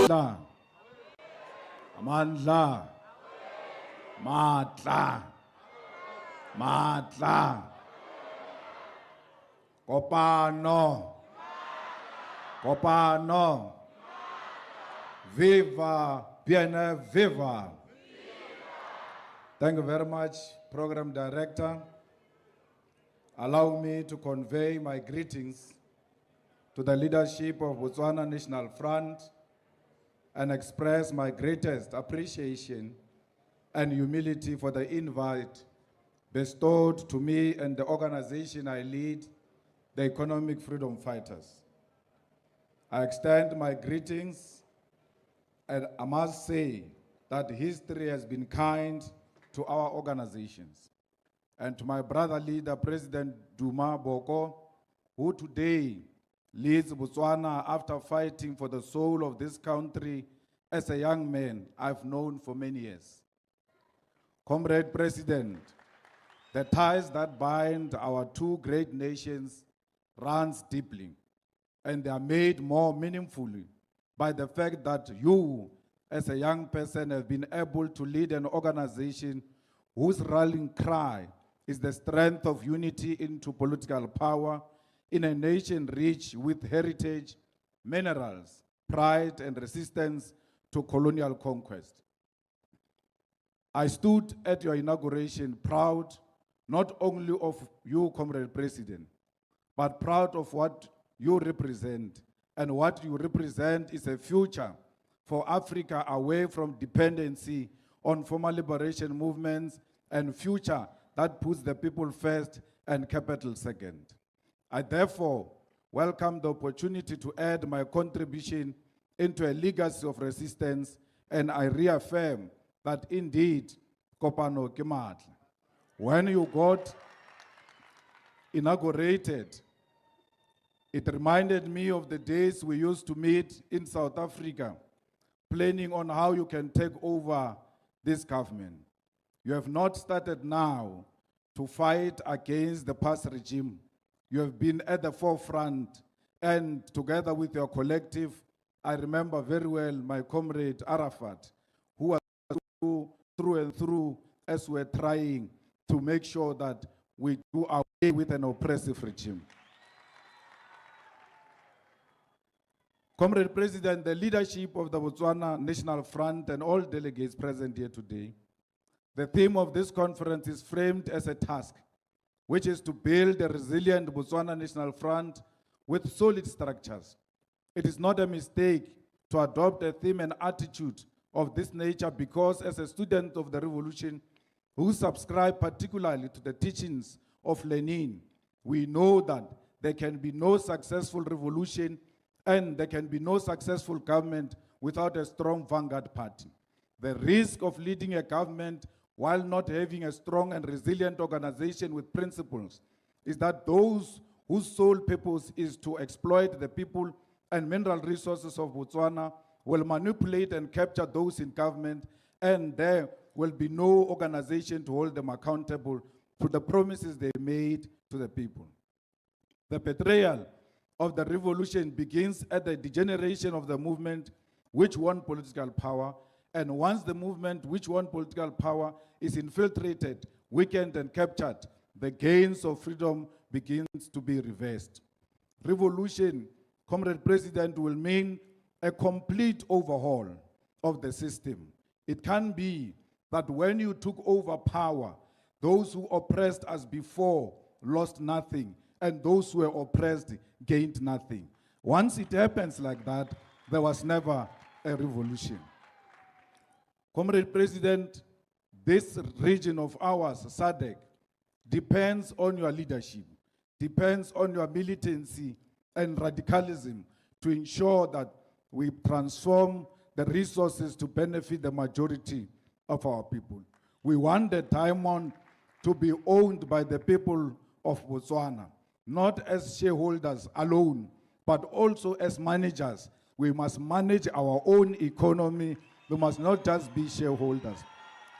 Amandla, Amandla, Matla, Matla, Kopano, Kopano, Viva, bien, viva. Thank you very much, Program Director. Allow me to convey my greetings to the leadership of Botswana National Front and express my greatest appreciation and humility for the invite bestowed to me and the organization I lead, the Economic Freedom Fighters. I extend my greetings, and I must say that history has been kind to our organizations. And to my brother leader, President Duma Boko, who today leads Botswana after fighting for the soul of this country as a young man I've known for many years. Comrade President, the ties that bind our two great nations runs deeply, and they are made more meaningfully by the fact that you, as a young person, have been able to lead an organization whose rallying cry is the strength of unity into political power in a nation rich with heritage, minerals, pride, and resistance to colonial conquest. I stood at your inauguration proud not only of you, Comrade President, but proud of what you represent. And what you represent is a future for Africa away from dependency on former liberation movements, and future that puts the people first and capital second. I therefore welcome the opportunity to add my contribution into a legacy of resistance, and I reaffirm that indeed, Kopano ke matla. When you got inaugurated, it reminded me of the days we used to meet in South Africa, planning on how you can take over this government. You have not started now to fight against the past regime. You have been at the forefront, and together with your collective, I remember very well my comrade Arafat, who was through and through as we're trying to make sure that we do away with an oppressive regime. Comrade President, the leadership of the Botswana National Front and all delegates present here today, the theme of this conference is framed as a task, which is to build a resilient Botswana National Front with solid structures. It is not a mistake to adopt a theme and attitude of this nature, because as a student of the revolution who subscribe particularly to the teachings of Lenin, we know that there can be no successful revolution and there can be no successful government without a strong vanguard party. The risk of leading a government while not having a strong and resilient organization with principles is that those whose sole purpose is to exploit the people and mineral resources of Botswana will manipulate and capture those in government, and there will be no organization to hold them accountable to the promises they made to the people. The betrayal of the revolution begins at the degeneration of the movement which won political power, and once the movement which won political power is infiltrated, weakened, and captured, the gains of freedom begins to be reversed. Revolution, Comrade President, will mean a complete overhaul of the system. It can be that when you took over power, those who oppressed us before lost nothing, and those who were oppressed gained nothing. Once it happens like that, there was never a revolution. Comrade President, this region of ours, SADC, depends on your leadership, depends on your militancy and radicalism to ensure that we transform the resources to benefit the majority of our people. We want the diamond to be owned by the people of Botswana, not as shareholders alone, but also as managers. We must manage our own economy. We must not just be shareholders.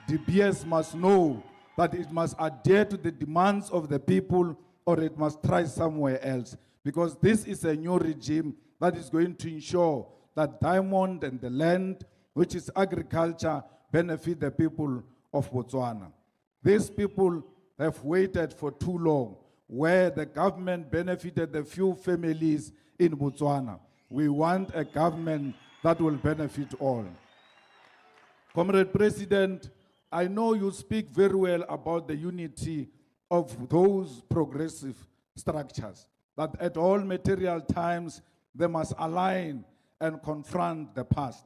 The BS must know that it must adhere to the demands of the people, or it must try somewhere else, because this is a new regime that is going to ensure that diamond and the land, which is agriculture, benefit the people of Botswana. These people have waited for too long, where the government benefited the few families in Botswana. We want a government that will benefit all. Comrade President, I know you speak very well about the unity of those progressive structures, that at all material times they must align and confront the past.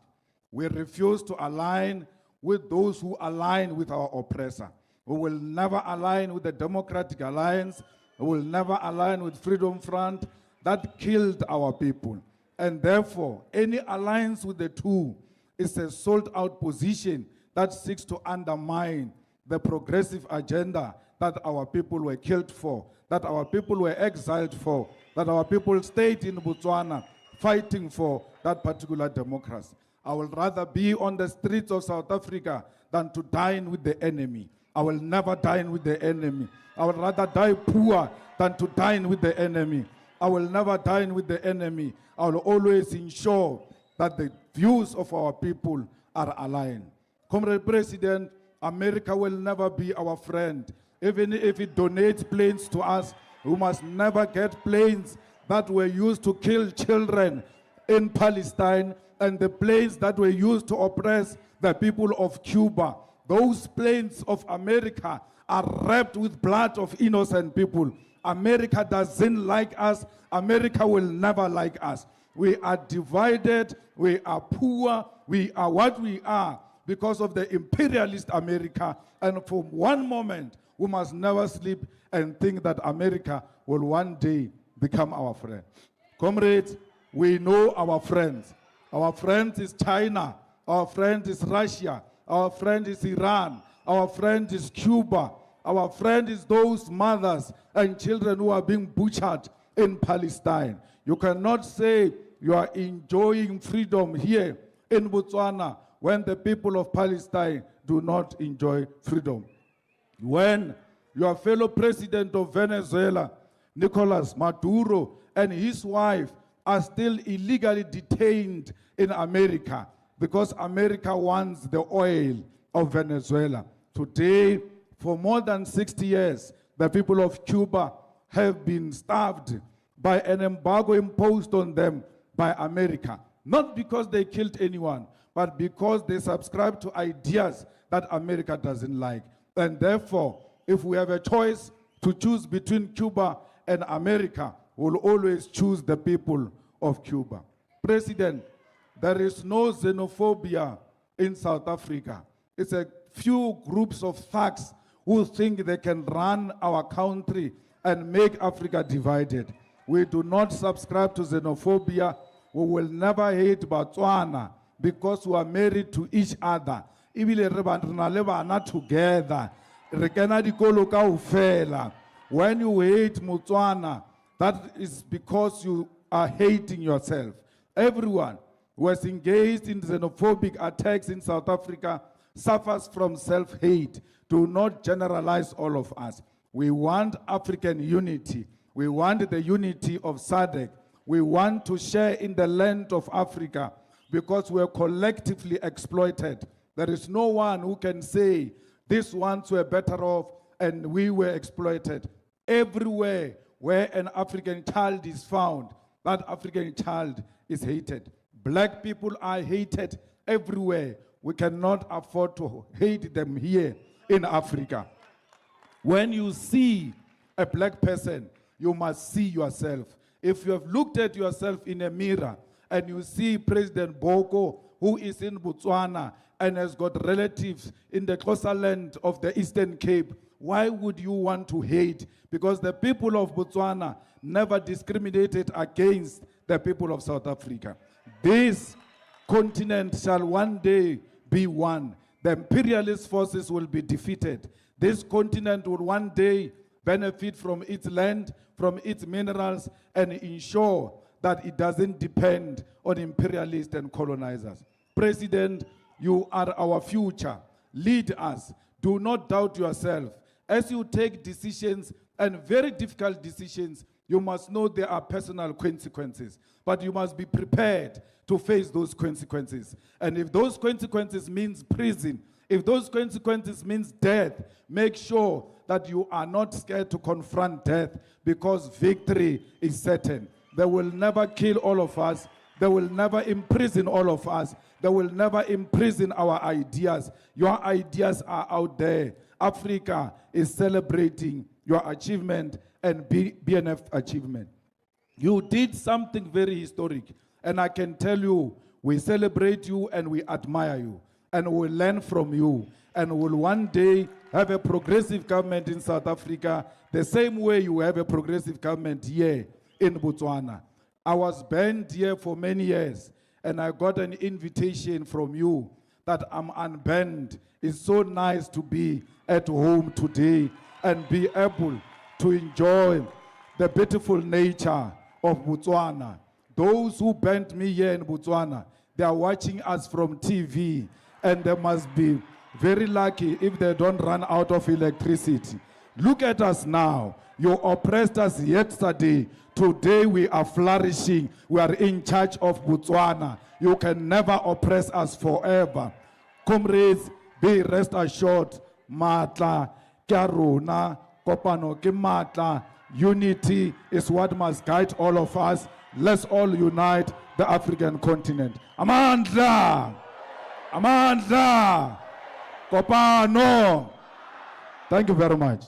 We refuse to align with those who align with our oppressor. We will never align with the Democratic Alliance. We will never align with Freedom Front. That killed our people. And therefore, any alliance with the two is a sold-out position that seeks to undermine the progressive agenda that our people were killed for, that our people were exiled for, that our people stayed in Botswana fighting for that particular democracy. I will rather be on the streets of South Africa than to dine with the enemy. I will never dine with the enemy. I would rather die poor than to dine with the enemy. I will never dine with the enemy. I will always ensure that the views of our people are aligned. Comrade President, America will never be our friend. Even if it donates planes to us, we must never get planes that were used to kill children in Palestine and the planes that were used to oppress the people of Cuba. Those planes of America are wrapped with blood of innocent people. America doesn't like us. America will never like us. We are divided. We are poor. We are what we are because of the imperialist America. And for one moment, we must never sleep and think that America will one day become our friend. Comrades, we know our friends. Our friend is China. Our friend is Russia. Our friend is Iran. Our friend is Cuba. Our friend is those mothers and children who are being butchered in Palestine. You cannot say you are enjoying freedom here in Botswana when the people of Palestine do not enjoy freedom. When your fellow president of Venezuela, Nicolas Maduro, and his wife are still illegally detained in America because America wants the oil of Venezuela. Today, for more than 60 years, the people of Cuba have been starved by an embargo imposed on them by America. Not because they killed anyone, but because they subscribe to ideas that America doesn't like. And therefore, if we have a choice to choose between Cuba and America, we'll always choose the people of Cuba. President, there is no xenophobia in South Africa. It's a few groups of thugs who think they can run our country and make Africa divided. We do not subscribe to xenophobia. We will never hate Botswana because we are married to each other. Together. When you hate Botswana, that is because you are hating yourself. Everyone who has engaged in xenophobic attacks in South Africa suffers from self-hate. Do not generalize all of us. We want African unity. We want the unity of SADC. We want to share in the land of Africa because we are collectively exploited. There is no one who can say these ones were better off and we were exploited. Everywhere where an African child is found, that African child is hated. Black people are hated everywhere. We cannot afford to hate them here in Africa. When you see a black person, you must see yourself. If you have looked at yourself in a mirror and you see President Boko, who is in Botswana and has got relatives in the closer land of the Eastern Cape, why would you want to hate? Because the people of Botswana never discriminated against the people of South Africa. This continent shall one day be one. The imperialist forces will be defeated. This continent will one day benefit from its land, from its minerals, and ensure that it doesn't depend on imperialists and colonizers. President, you are our future. Lead us. Do not doubt yourself. As you take decisions, and very difficult decisions, you must know there are personal consequences. But you must be prepared to face those consequences. And if those consequences means prison, if those consequences means death, make sure that you are not scared to confront death, because victory is certain. They will never kill all of us. They will never imprison all of us. They will never imprison our ideas. Your ideas are out there. Africa is celebrating your achievement and BNF achievement. You did something very historic, and I can tell you, we celebrate you and we admire you, and we learn from you, and will one day have a progressive government in South Africa the same way you have a progressive government here in Botswana. I was banned here for many years, and I got an invitation from you that I'm unbanned. It's so nice to be at home today and be able to enjoy the beautiful nature of Botswana. Those who banned me here in Botswana, they are watching us from TV, and they must be very lucky if they don't run out of electricity. Look at us now. You oppressed us yesterday. Today we are flourishing. We are in charge of Botswana. You can never oppress us forever. Comrades, be rest assured, matla, karuna, kopano ke matla. Unity is what must guide all of us. Let's all unite the African continent. Amandla! Amandla! Kopano! Thank you very much.